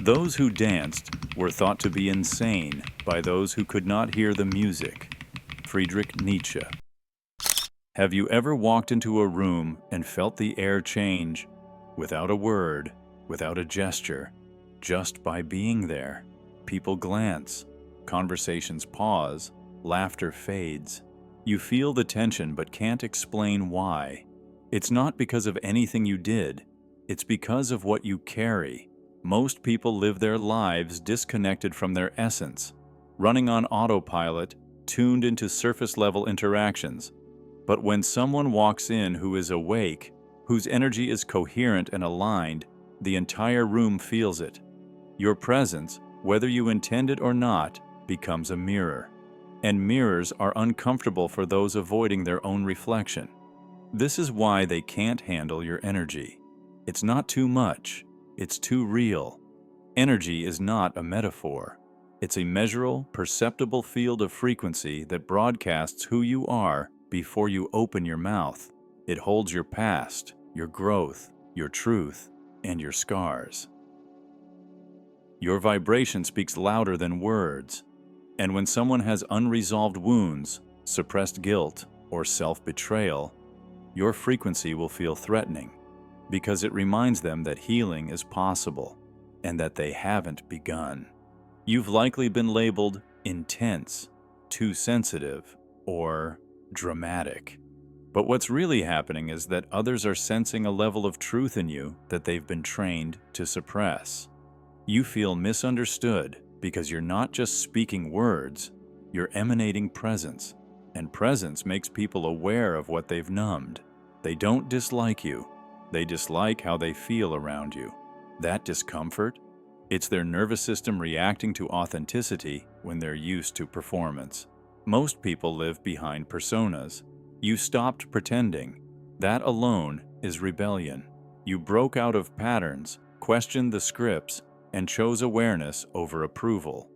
Those who danced were thought to be insane by those who could not hear the music. Friedrich Nietzsche. Have you ever walked into a room and felt the air change? Without a word, without a gesture, just by being there. People glance, conversations pause, laughter fades. You feel the tension but can't explain why. It's not because of anything you did, it's because of what you carry. Most people live their lives disconnected from their essence, running on autopilot, tuned into surface-level interactions. But when someone walks in who is awake, whose energy is coherent and aligned, the entire room feels it. Your presence, whether you intend it or not, becomes a mirror. And mirrors are uncomfortable for those avoiding their own reflection. This is why they can't handle your energy. It's not too much, it's too real. Energy is not a metaphor. It's a measurable, perceptible field of frequency that broadcasts who you are before you open your mouth. It holds your past, your growth, your truth, and your scars. Your vibration speaks louder than words. And when someone has unresolved wounds, suppressed guilt, or self-betrayal, your frequency will feel threatening because it reminds them that healing is possible and that they haven't begun. You've likely been labeled intense, too sensitive, or dramatic. But what's really happening is that others are sensing a level of truth in you that they've been trained to suppress. You feel misunderstood because you're not just speaking words, you're emanating presence. And presence makes people aware of what they've numbed. They don't dislike you. They dislike how they feel around you. That discomfort, it's their nervous system reacting to authenticity when they're used to performance. Most people live behind personas. You stopped pretending. That alone is rebellion. You broke out of patterns, questioned the scripts, and chose awareness over approval.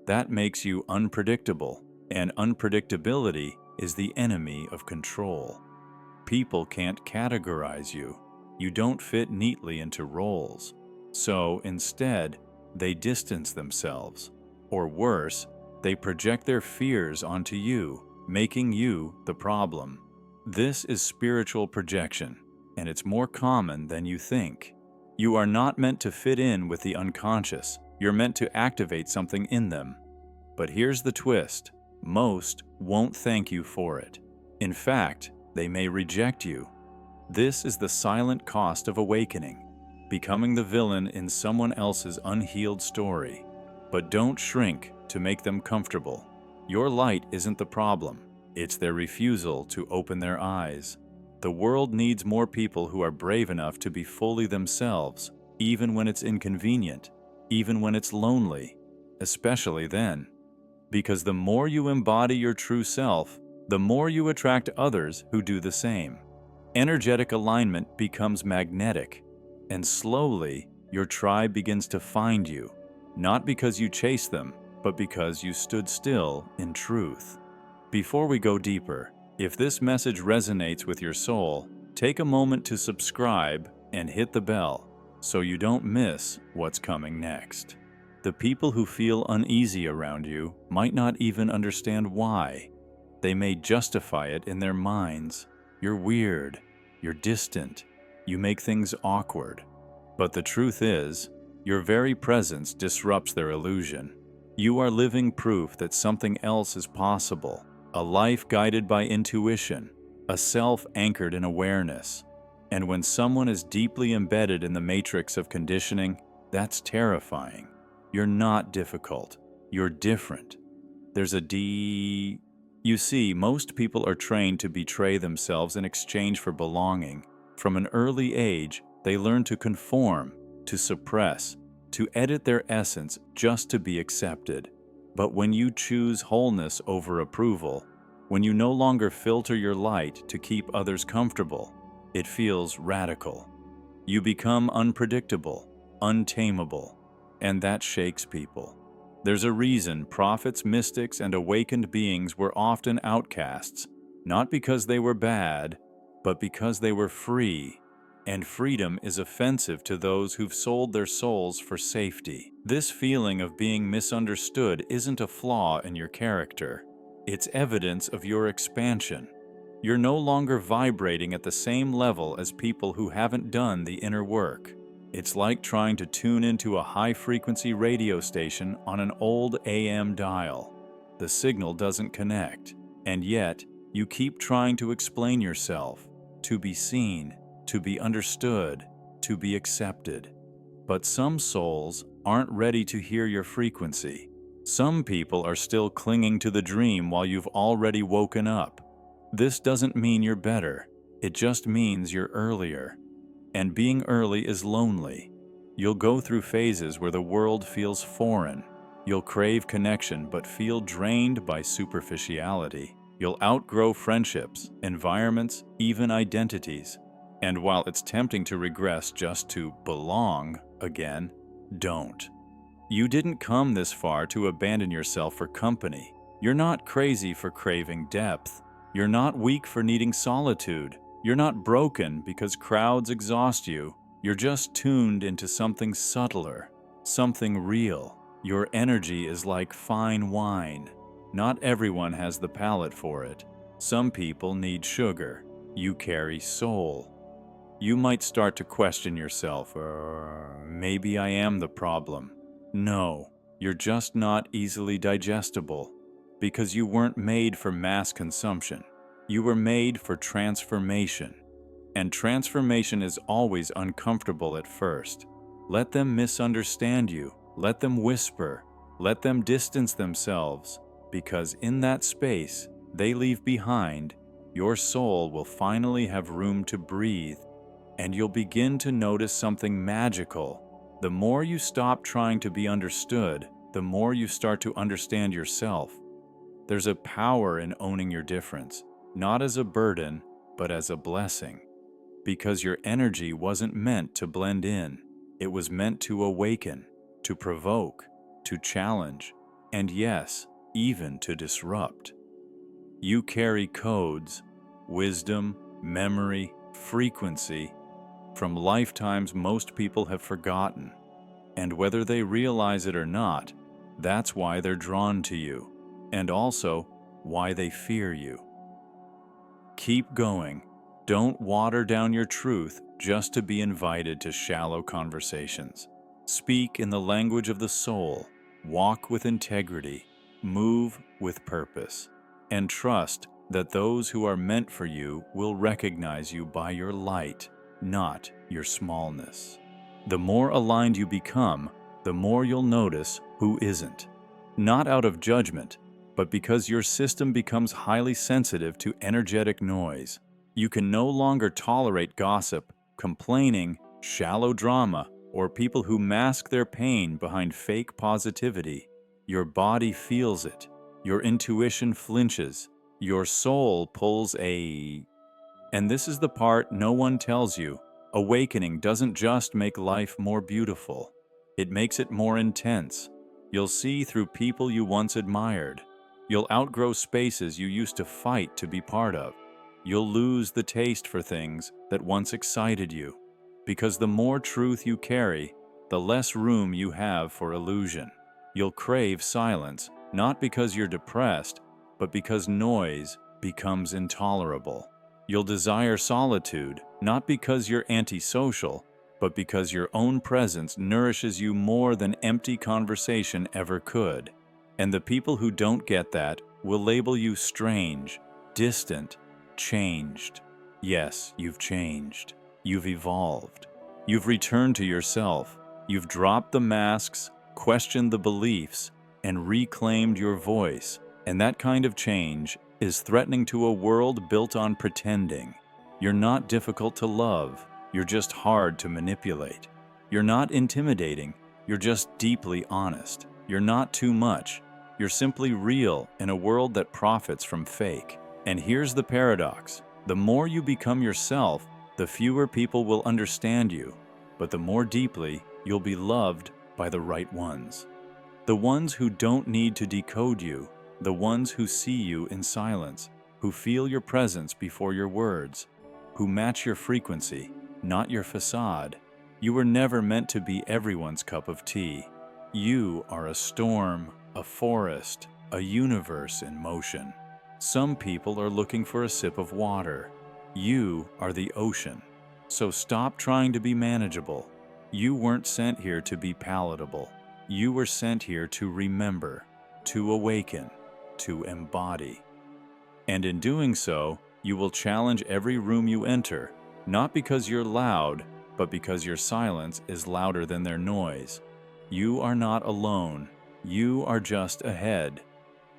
That makes you unpredictable, and unpredictability is the enemy of control. People can't categorize you. You don't fit neatly into roles. So instead, they distance themselves. Or worse, they project their fears onto you, making you the problem. This is spiritual projection, and it's more common than you think. You are not meant to fit in with the unconscious. You're meant to activate something in them. But here's the twist. Most won't thank you for it. In fact, they may reject you. This is the silent cost of awakening, becoming the villain in someone else's unhealed story. But don't shrink to make them comfortable. Your light isn't the problem. It's their refusal to open their eyes. The world needs more people who are brave enough to be fully themselves, even when it's inconvenient, even when it's lonely, especially then. Because the more you embody your true self, the more you attract others who do the same. Energetic alignment becomes magnetic, and slowly your tribe begins to find you, not because you chased them, but because you stood still in truth. Before we go deeper, if this message resonates with your soul, take a moment to subscribe and hit the bell so you don't miss what's coming next. The people who feel uneasy around you might not even understand why. They may justify it in their minds. You're weird, you're distant, you make things awkward. But the truth is, your very presence disrupts their illusion. You are living proof that something else is possible. A life guided by intuition, a self anchored in awareness. And when someone is deeply embedded in the matrix of conditioning, that's terrifying. You're not difficult. You're different. There's a You see, most people are trained to betray themselves in exchange for belonging. From an early age, they learn to conform, to suppress, to edit their essence just to be accepted. But when you choose wholeness over approval, when you no longer filter your light to keep others comfortable, it feels radical. You become unpredictable, untamable, and that shakes people. There's a reason prophets, mystics, and awakened beings were often outcasts, not because they were bad, but because they were free. And freedom is offensive to those who've sold their souls for safety. This feeling of being misunderstood isn't a flaw in your character. It's evidence of your expansion. You're no longer vibrating at the same level as people who haven't done the inner work. It's like trying to tune into a high-frequency radio station on an old AM dial. The signal doesn't connect, and yet you keep trying to explain yourself, to be seen, to be understood, to be accepted. But some souls aren't ready to hear your frequency. Some people are still clinging to the dream while you've already woken up. This doesn't mean you're better. It just means you're earlier. And being early is lonely. You'll go through phases where the world feels foreign. You'll crave connection but feel drained by superficiality. You'll outgrow friendships, environments, even identities. And while it's tempting to regress just to belong again, don't. You didn't come this far to abandon yourself for company. You're not crazy for craving depth. You're not weak for needing solitude. You're not broken because crowds exhaust you. You're just tuned into something subtler, something real. Your energy is like fine wine. Not everyone has the palate for it. Some people need sugar. You carry soul. You might start to question yourself, maybe I am the problem. No, you're just not easily digestible, because you weren't made for mass consumption. You were made for transformation. And transformation is always uncomfortable at first. Let them misunderstand you. Let them whisper. Let them distance themselves, because in that space they leave behind, your soul will finally have room to breathe, and you'll begin to notice something magical. The more you stop trying to be understood, the more you start to understand yourself. There's a power in owning your difference, not as a burden, but as a blessing. Because your energy wasn't meant to blend in. It was meant to awaken, to provoke, to challenge, and yes, even to disrupt. You carry codes, wisdom, memory, frequency, from lifetimes most people have forgotten. And whether they realize it or not, that's why they're drawn to you, and also why they fear you. Keep going. Don't water down your truth just to be invited to shallow conversations. Speak in the language of the soul, walk with integrity, move with purpose, and trust that those who are meant for you will recognize you by your light, not your smallness. The more aligned you become, the more you'll notice who isn't. Not out of judgment, but because your system becomes highly sensitive to energetic noise. You can no longer tolerate gossip, complaining, shallow drama, or people who mask their pain behind fake positivity. Your body feels it. Your intuition flinches. Your soul pulls a... And this is the part no one tells you. Awakening doesn't just make life more beautiful. It makes it more intense. You'll see through people you once admired. You'll outgrow spaces you used to fight to be part of. You'll lose the taste for things that once excited you. Because the more truth you carry, the less room you have for illusion. You'll crave silence, not because you're depressed, but because noise becomes intolerable. You'll desire solitude, not because you're antisocial, but because your own presence nourishes you more than empty conversation ever could. And the people who don't get that will label you strange, distant, changed. Yes, you've changed. You've evolved. You've returned to yourself. You've dropped the masks, questioned the beliefs, and reclaimed your voice. And that kind of change is threatening to a world built on pretending. You're not difficult to love. You're just hard to manipulate. You're not intimidating. You're just deeply honest. You're not too much. You're simply real in a world that profits from fake. And here's the paradox. The more you become yourself, the fewer people will understand you, but the more deeply you'll be loved by the right ones. The ones who don't need to decode you, the ones who see you in silence, who feel your presence before your words, who match your frequency. not your facade. You were never meant to be everyone's cup of tea. You are a storm, a forest, a universe in motion. Some people are looking for a sip of water. You are the ocean. So stop trying to be manageable. You weren't sent here to be palatable. You were sent here to remember, to awaken, to embody. And in doing so, you will challenge every room you enter, not because you're loud, but because your silence is louder than their noise. You are not alone. You are just ahead.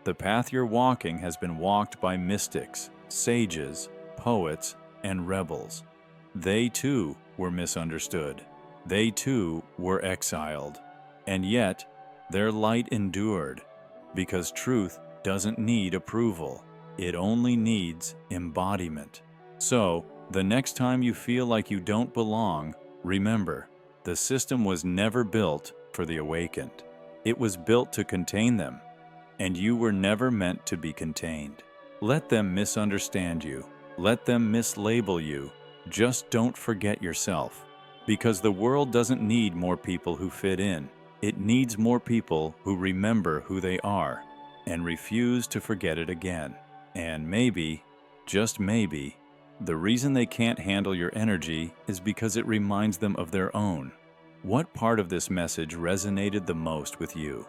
The path you're walking has been walked by mystics, sages, poets, and rebels. They too were misunderstood. They too were exiled. And yet, their light endured, because truth doesn't need approval. It only needs embodiment. So, the next time you feel like you don't belong, remember, the system was never built for the awakened. It was built to contain them, and you were never meant to be contained. Let them misunderstand you. Let them mislabel you. Just don't forget yourself. Because the world doesn't need more people who fit in. It needs more people who remember who they are and refuse to forget it again. And maybe, just maybe, the reason they can't handle your energy is because it reminds them of their own. What part of this message resonated the most with you?